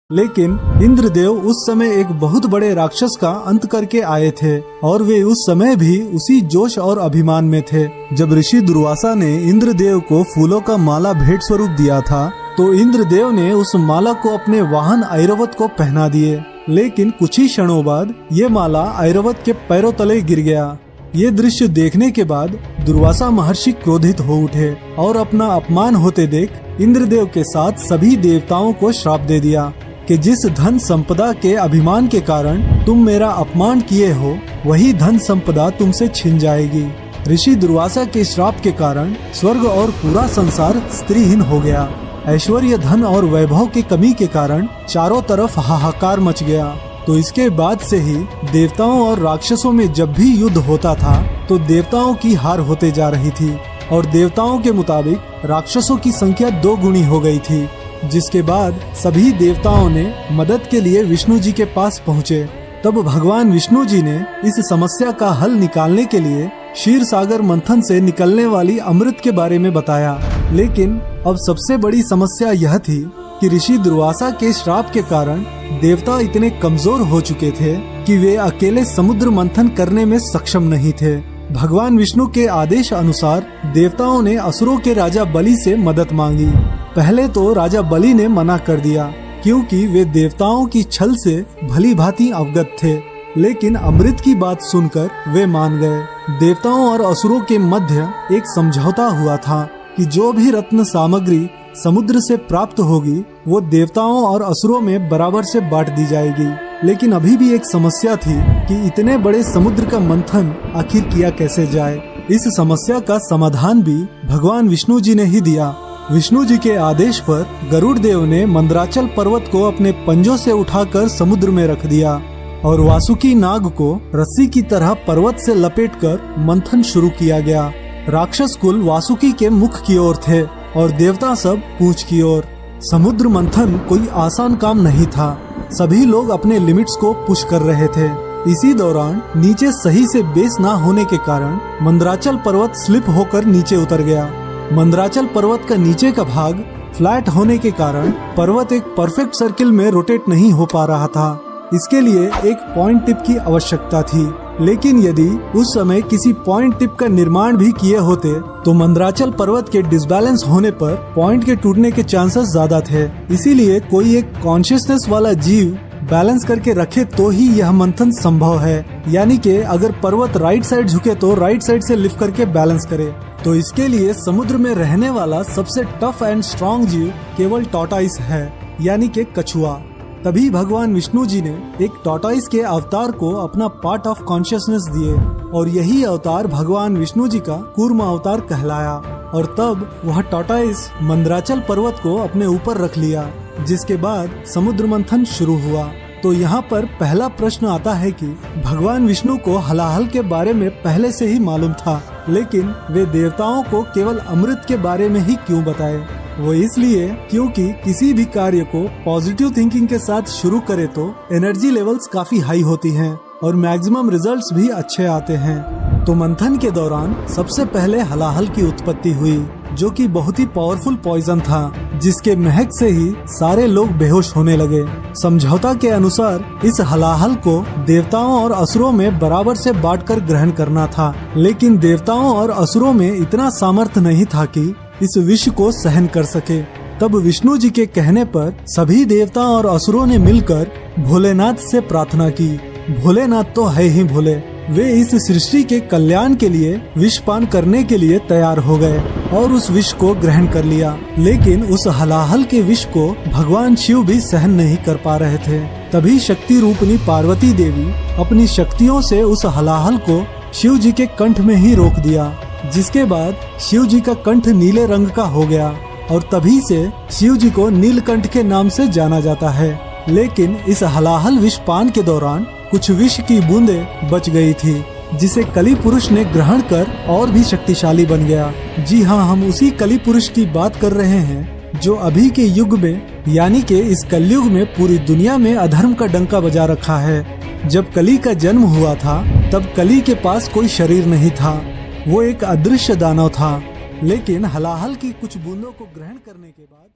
लेकिन इंद्रदेव उस समय एक बहुत बड़े राक्षस का अंत करके आए थे और वे उस समय भी उसी जोश और अभिमान में थे। जब ऋषि दुर्वासा ने इंद्रदेव को फूलों का माला भेंट स्वरूप दिया था तो इंद्रदेव ने उस माला को अपने वाहन ऐरावत को पहना दिए, लेकिन कुछ ही क्षणों बाद ये माला ऐरावत के पैरों तले गिर गया। ये दृश्य देखने के बाद दुर्वासा महर्षि क्रोधित हो उठे और अपना अपमान होते देख इंद्रदेव के साथ सभी देवताओं को श्राप दे दिया कि जिस धन संपदा के अभिमान के कारण तुम मेरा अपमान किए हो वही धन संपदा तुमसे छिन जाएगी। ऋषि दुर्वासा के श्राप के कारण स्वर्ग और पूरा संसार स्त्रीहीन हो गया। ऐश्वर्य, धन और वैभव की कमी के कारण चारों तरफ हाहाकार मच गया। तो इसके बाद से ही देवताओं और राक्षसों में जब भी युद्ध होता था तो देवताओं की हार होते जा रही थी और देवताओं के मुताबिक राक्षसों की संख्या 2 गुनी हो गई थी। जिसके बाद सभी देवताओं ने मदद के लिए विष्णु जी के पास पहुँचे। तब भगवान विष्णु जी ने इस समस्या का हल निकालने के लिए क्षीर सागर मंथन से निकलने वाली अमृत के बारे में बताया। लेकिन अब सबसे बड़ी समस्या यह थी कि ऋषि दुर्वासा के श्राप के कारण देवता इतने कमजोर हो चुके थे कि वे अकेले समुद्र मंथन करने में सक्षम नहीं थे। भगवान विष्णु के आदेश अनुसार देवताओं ने असुरों के राजा बलि से मदद मांगी। पहले तो राजा बलि ने मना कर दिया क्योंकि वे देवताओं की छल से भली भांति अवगत थे, लेकिन अमृत की बात सुनकर वे मान गए। देवताओं और असुरों के मध्य एक समझौता हुआ था कि जो भी रत्न सामग्री समुद्र से प्राप्त होगी वो देवताओं और असुरों में बराबर से बांट दी जाएगी। लेकिन अभी भी एक समस्या थी कि इतने बड़े समुद्र का मंथन आखिर किया कैसे जाए। इस समस्या का समाधान भी भगवान विष्णु जी ने ही दिया। विष्णु जी के आदेश पर गरुड़ देव ने मंदराचल पर्वत को अपने पंजों से उठाकर समुद्र में रख दिया और वासुकी नाग को रस्सी की तरह पर्वत से लपेटकर मंथन शुरू किया गया। राक्षस कुल वासुकी के मुख की ओर थे और देवता सब पूंछ की ओर। समुद्र मंथन कोई आसान काम नहीं था। सभी लोग अपने लिमिट्स को पुश कर रहे थे। इसी दौरान नीचे सही से बेस ना होने के कारण मंदराचल पर्वत स्लिप होकर नीचे उतर गया। मंदराचल पर्वत का नीचे का भाग फ्लैट होने के कारण पर्वत एक परफेक्ट सर्किल में रोटेट नहीं हो पा रहा था। इसके लिए एक पॉइंट टिप की आवश्यकता थी, लेकिन यदि उस समय किसी पॉइंट टिप का निर्माण भी किए होते तो मंदराचल पर्वत के डिसबैलेंस होने पर पॉइंट के टूटने के चांसेस ज्यादा थे। इसीलिए कोई एक कॉन्शियसनेस वाला जीव बैलेंस करके रखे तो ही यह मंथन संभव है। यानी कि अगर पर्वत राइट साइड झुके तो राइट साइड से लिफ्ट करके बैलेंस करे। तो इसके लिए समुद्र में रहने वाला सबसे टफ एंड स्ट्रॉन्ग जीव केवल टॉर्टोइस है, यानी कि कछुआ। तभी भगवान विष्णु जी ने एक टॉर्टोइस के अवतार को अपना पार्ट ऑफ कॉन्शियसनेस दिए और यही अवतार भगवान विष्णु जी का कूर्म अवतार कहलाया। और तब वह टॉर्टोइस मंदराचल पर्वत को अपने ऊपर रख लिया, जिसके बाद समुद्र मंथन शुरू हुआ। तो यहाँ पर पहला प्रश्न आता है कि भगवान विष्णु को हलाहल के बारे में पहले से ही मालूम था, लेकिन वे देवताओं को केवल अमृत के बारे में ही क्यों बताए? वो इसलिए क्योंकि किसी भी कार्य को पॉजिटिव थिंकिंग के साथ शुरू करे तो एनर्जी लेवल्स काफी हाई होती हैं और मैक्सिमम रिजल्ट्स भी अच्छे आते हैं। तो मंथन के दौरान सबसे पहले हलाहल की उत्पत्ति हुई, जो कि बहुत ही पावरफुल पॉइजन था, जिसके महक से ही सारे लोग बेहोश होने लगे। समझौता के अनुसार इस हलाहल को देवताओं और असुरों में बराबर से बांटकर ग्रहण करना था, लेकिन देवताओं और असुरों में इतना सामर्थ्य नहीं था कि इस विष को सहन कर सके। तब विष्णु जी के कहने पर सभी देवता और असुरों ने मिलकर भोलेनाथ से प्रार्थना की। भोलेनाथ तो है ही भोले, वे इस सृष्टि के कल्याण के लिए विष पान करने के लिए तैयार हो गए और उस विष को ग्रहण कर लिया। लेकिन उस हलाहल के विष को भगवान शिव भी सहन नहीं कर पा रहे थे। तभी शक्ति रूपनी पार्वती देवी अपनी शक्तियों से उस हलाहल को शिव जी के कंठ में ही रोक दिया, जिसके बाद शिव जी का कंठ नीले रंग का हो गया और तभी से शिव जी को नीलकंठ के नाम से जाना जाता है। लेकिन इस हलाहल विष पान के दौरान कुछ विष की बूंदें बच गई थी, जिसे कली पुरुष ने ग्रहण कर और भी शक्तिशाली बन गया। जी हाँ, हम उसी कली पुरुष की बात कर रहे हैं जो अभी के युग में यानी कि इस कलयुग में पूरी दुनिया में अधर्म का डंका बजा रखा है। जब कली का जन्म हुआ था तब कली के पास कोई शरीर नहीं था, वो एक अदृश्य दानव था। लेकिन हलाहल की कुछ बूंदों को ग्रहण करने के बाद